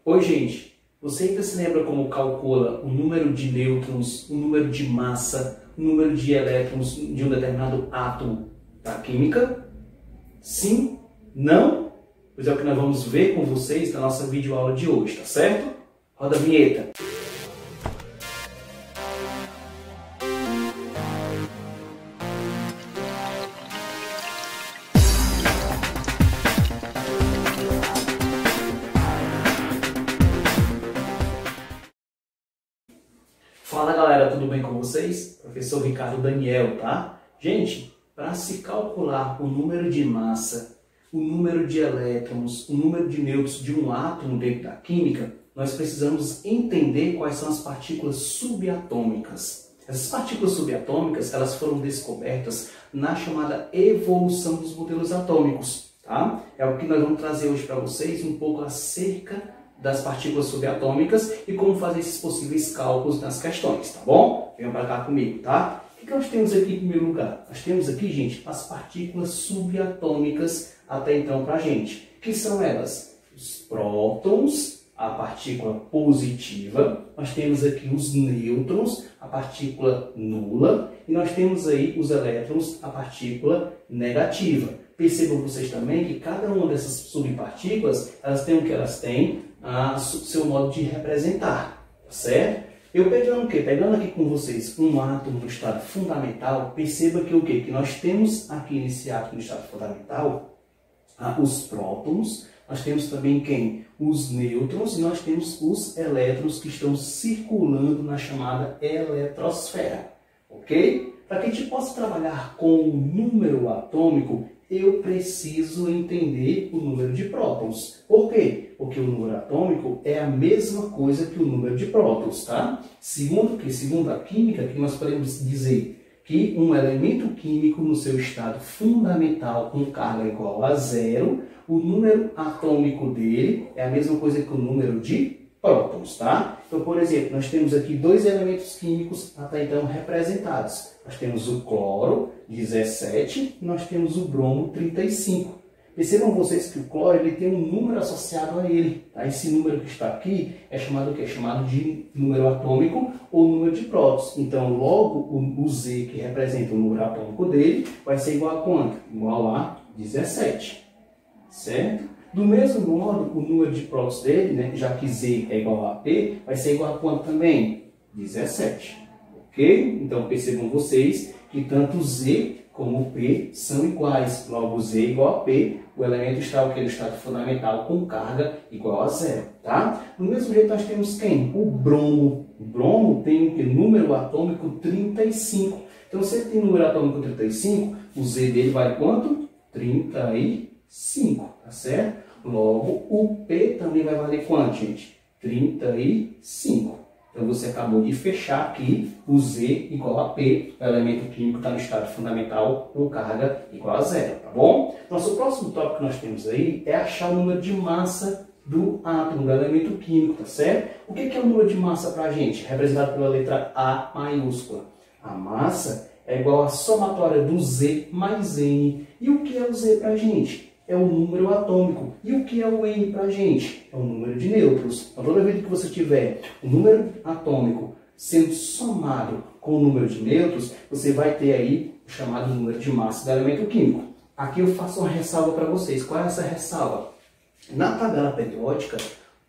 Oi, gente! Você ainda se lembra como calcula o número de nêutrons, o número de massa, o número de elétrons de um determinado átomo da química? Sim? Não? Pois é o que nós vamos ver com vocês na nossa videoaula de hoje, tá certo? Roda a vinheta! Fala galera, tudo bem com vocês? Professor Ricardo Daniel, tá? Gente, para se calcular o número de massa, o número de elétrons, o número de nêutrons de um átomo dentro da química, nós precisamos entender quais são as partículas subatômicas. Essas partículas subatômicas, elas foram descobertas na chamada evolução dos modelos atômicos, tá? É o que nós vamos trazer hoje para vocês um pouco acerca das partículas subatômicas e como fazer esses possíveis cálculos nas questões, tá bom? Venham para cá comigo, tá? O que nós temos aqui em primeiro lugar? Nós temos aqui, gente, as partículas subatômicas até então para a gente. Que são elas? Os prótons, a partícula positiva, nós temos aqui os nêutrons, a partícula nula, e nós temos aí os elétrons, a partícula negativa. Percebam vocês também que cada uma dessas subpartículas, elas têm o que elas têm, seu modo de representar, tá certo? Eu pegando o quê? Pegando aqui com vocês um átomo no estado fundamental, perceba que o quê? Que nós temos aqui nesse átomo no estado fundamental, os prótons, nós temos também quem? Os nêutrons e nós temos os elétrons que estão circulando na chamada eletrosfera, ok? Para que a gente possa trabalhar com o número atômico, eu preciso entender o número de prótons. Por quê? Porque o número atômico é a mesma coisa que o número de prótons, tá? Segundo a química, que nós podemos dizer que um elemento químico no seu estado fundamental com carga igual a zero, o número atômico dele é a mesma coisa que o número de prótons, tá? Então, por exemplo, nós temos aqui dois elementos químicos até então representados. Nós temos o cloro, 17, e nós temos o bromo, 35. Percebam vocês que o cloro ele tem um número associado a ele. Tá? Esse número que está aqui é chamado o quê? É chamado de número atômico ou número de prótons. Então, logo, o Z, que representa o número atômico dele, vai ser igual a quanto? Igual a 17. Certo? Do mesmo modo, o número de prótons dele, né, já que Z é igual a P, vai ser igual a quanto também? 17. Ok? Então, percebam vocês que tanto Z como P são iguais. Logo, Z é igual a P, o elemento está no estado fundamental com carga igual a zero. Tá? Do mesmo jeito, nós temos quem? O bromo. O bromo tem o número atômico 35. Então, se ele tem número atômico 35, o Z dele vai quanto? 35. Tá certo? Logo, o P também vai valer quanto, gente? 35. Então, você acabou de fechar aqui o Z igual a P, o elemento químico está no estado fundamental com carga igual a zero, tá bom? Nosso próximo tópico que nós temos aí é achar o número de massa do átomo, do elemento químico, tá certo? O que é o número de massa para a gente? Representado pela letra A maiúscula. A massa é igual à somatória do Z mais N. E o que é o Z para a gente? É o número atômico. E o que é o N para a gente? É o número de nêutrons. Então, toda vez que você tiver o número atômico sendo somado com o número de nêutrons, você vai ter aí o chamado número de massa do elemento químico. Aqui eu faço uma ressalva para vocês. Qual é essa ressalva? Na tabela periódica,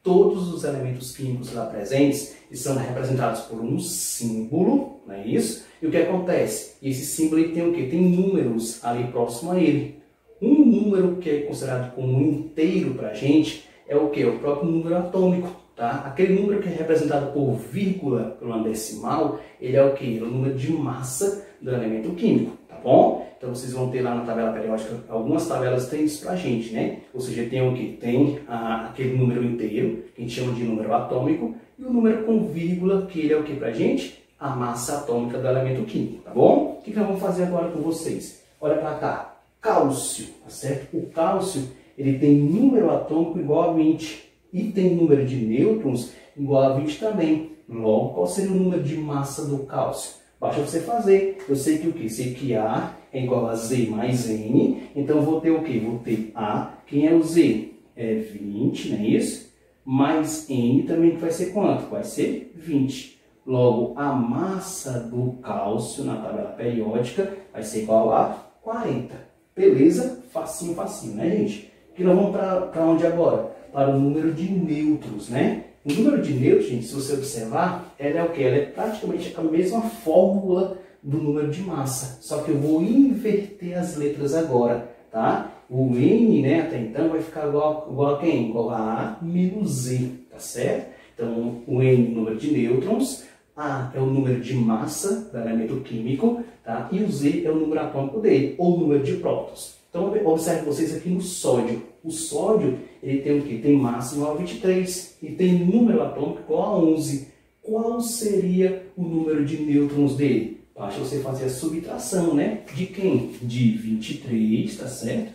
todos os elementos químicos lá presentes são representados por um símbolo, não é isso? E o que acontece? Esse símbolo ele tem o quê? Tem números ali próximo a ele. Um número que é considerado como um inteiro para a gente é o que? O próprio número atômico. Tá? Aquele número que é representado por vírgula, por uma decimal, ele é o que? É o número de massa do elemento químico. Tá bom? Então vocês vão ter lá na tabela periódica, algumas tabelas têm isso para a gente, né? Ou seja, tem o que? Tem aquele número inteiro, que a gente chama de número atômico, e o número com vírgula, que ele é o que para a gente? A massa atômica do elemento químico. Tá bom? O que nós vamos fazer agora com vocês? Olha para cá. Cálcio, tá certo? O cálcio, ele tem número atômico igual a 20 e tem número de nêutrons igual a 20 também. Logo, qual seria o número de massa do cálcio? Basta você fazer. Eu sei que o quê? Sei que A é igual a Z mais N, então vou ter o quê? Vou ter A, quem é o Z? É 20, não é isso? mais N também que vai ser quanto? Vai ser 20. Logo, a massa do cálcio na tabela periódica vai ser igual a 40. Beleza? Facinho, facinho, né, gente? E nós vamos para onde agora? Para o número de nêutrons, né? O número de nêutrons, gente, se você observar, ela é o quê? Ela é praticamente a mesma fórmula do número de massa. Só que eu vou inverter as letras agora, tá? O N, né, até então, vai ficar igual a quem? Igual a A menos Z, tá certo? Então, o N, número de nêutrons, A é o número de massa do elemento químico, tá? E o Z é o número atômico dele, ou número de prótons. Então, observe vocês aqui no sódio. O sódio, ele tem o quê? Tem massa igual a 23 e tem número atômico igual a 11. Qual seria o número de nêutrons dele? Basta você fazer a subtração, né? De quem? De 23, tá certo?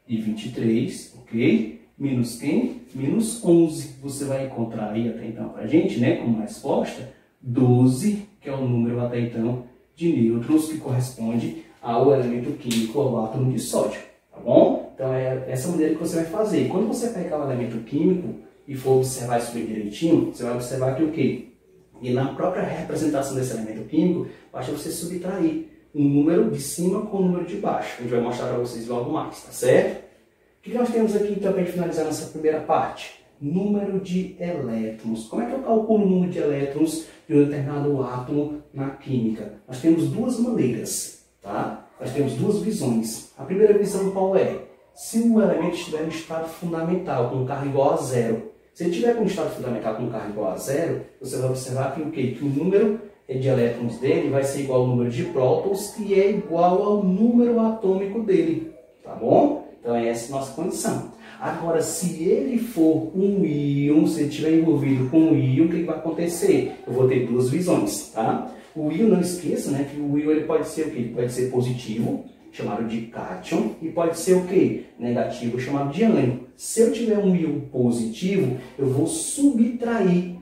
De 23, ok? Menos quem? Menos 11. Você vai encontrar aí até então pra gente, né? Como resposta, 12, que é o número até então de nêutrons que corresponde ao elemento químico, ao átomo de sódio, tá bom? Então é essa maneira que você vai fazer. Quando você pegar o elemento químico e for observar isso bem direitinho, você vai observar que o quê? E na própria representação desse elemento químico, basta você subtrair um número de cima com o número de baixo. A gente vai mostrar para vocês logo mais, tá certo? O que nós temos aqui então para finalizar nossa primeira parte? Número de elétrons. Como é que eu calculo o número de elétrons de um determinado átomo na química? Nós temos duas maneiras, tá? Nós temos duas visões. A primeira visão qual é? Se o elemento estiver no estado fundamental, com carga igual a zero. Se ele estiver com estado fundamental com carga igual a zero, você vai observar que o quê? Que o número de elétrons dele vai ser igual ao número de prótons, que é igual ao número atômico dele, tá bom? Então é essa a nossa condição. Agora, se ele for um íon, se ele estiver envolvido com um íon, o que vai acontecer? Eu vou ter duas visões, tá? O íon, não esqueça, né, que o íon ele pode ser o quê? Ele pode ser positivo, chamado de cátion, e pode ser o quê? Negativo, chamado de ânion. Se eu tiver um íon positivo, eu vou subtrair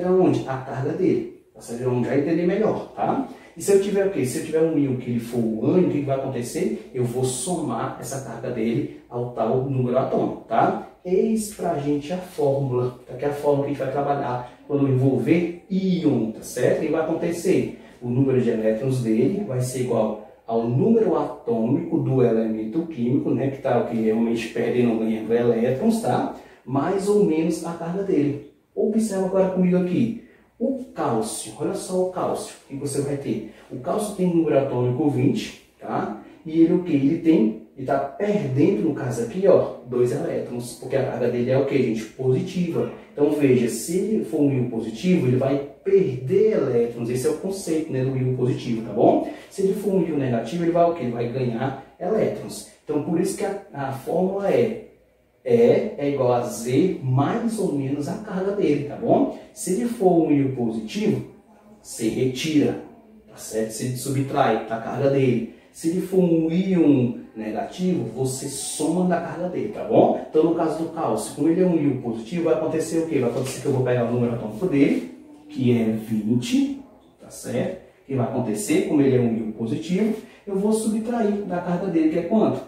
da onde? A carga dele. Vocês vão já entender melhor, tá? E se eu tiver o quê? Se eu tiver um íon que ele for o ânion, o que vai acontecer? Eu vou somar essa carga dele ao tal número atômico, tá? Eis pra gente a fórmula, tá? Que é a fórmula que a gente vai trabalhar quando envolver íon, tá certo? O que vai acontecer? O número de elétrons dele vai ser igual ao número atômico do elemento químico, né? Que está o que realmente perdendo ou ganhando elétrons, tá? Mais ou menos a carga dele. Observa agora comigo aqui. O cálcio, olha só o cálcio que você vai ter. O cálcio tem número atômico 20, tá? E ele o que? Ele está perdendo, no caso aqui, ó, 2 elétrons, porque a carga dele é o que, gente? Positiva. Então veja, se ele for um íon positivo, ele vai perder elétrons. Esse é o conceito, né, do íon positivo, tá bom? Se ele for um íon negativo, ele vai o que? Ele vai ganhar elétrons. Então por isso que a fórmula é igual a Z mais ou menos a carga dele, tá bom? Se ele for um íon positivo, você retira, tá certo? Você subtrai a carga dele. Se ele for um íon negativo, você soma da carga dele, tá bom? Então no caso do cálcio, como ele é um íon positivo, vai acontecer o quê? Vai acontecer que eu vou pegar o número atômico dele, que é 20, tá certo? O que vai acontecer, como ele é um íon positivo, eu vou subtrair da carga dele, que é quanto?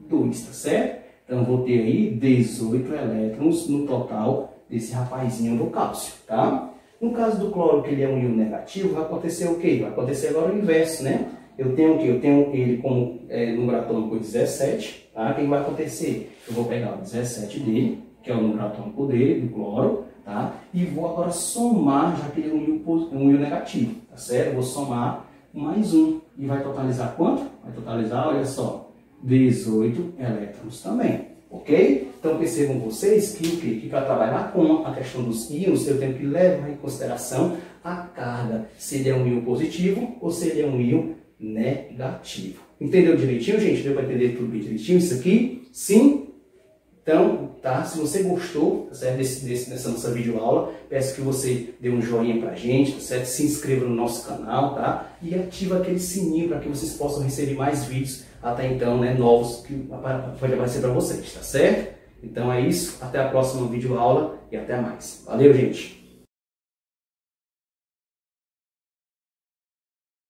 2, tá certo? Então, vou ter aí 18 elétrons no total desse rapazinho do cálcio, tá? No caso do cloro, que ele é um íon negativo, vai acontecer o quê? Vai acontecer agora o inverso, né? Eu tenho o quê? Eu tenho ele com número atômico 17, tá? O que vai acontecer? Eu vou pegar o 17 dele, que é o número atômico dele, do cloro, tá? E vou agora somar, já que ele é um íon negativo, tá certo? Eu vou somar mais um. E vai totalizar quanto? Vai totalizar, olha só, 18 elétrons também, ok? Então percebam vocês que o quê? Que para trabalhar com a questão dos íons, eu tenho que levar em consideração a carga, se ele é um íon positivo ou se ele é um íon negativo. Entendeu direitinho, gente? Deu para entender tudo bem direitinho isso aqui? Sim? Então, tá? Se você gostou, tá certo? Dessa nossa videoaula, peço que você dê um joinha pra gente, tá certo? Se inscreva no nosso canal, tá? E ativa aquele sininho para que vocês possam receber mais vídeos até então, né, novos que pode aparecer para vocês, tá certo? Então é isso, até a próxima videoaula e até mais. Valeu, gente!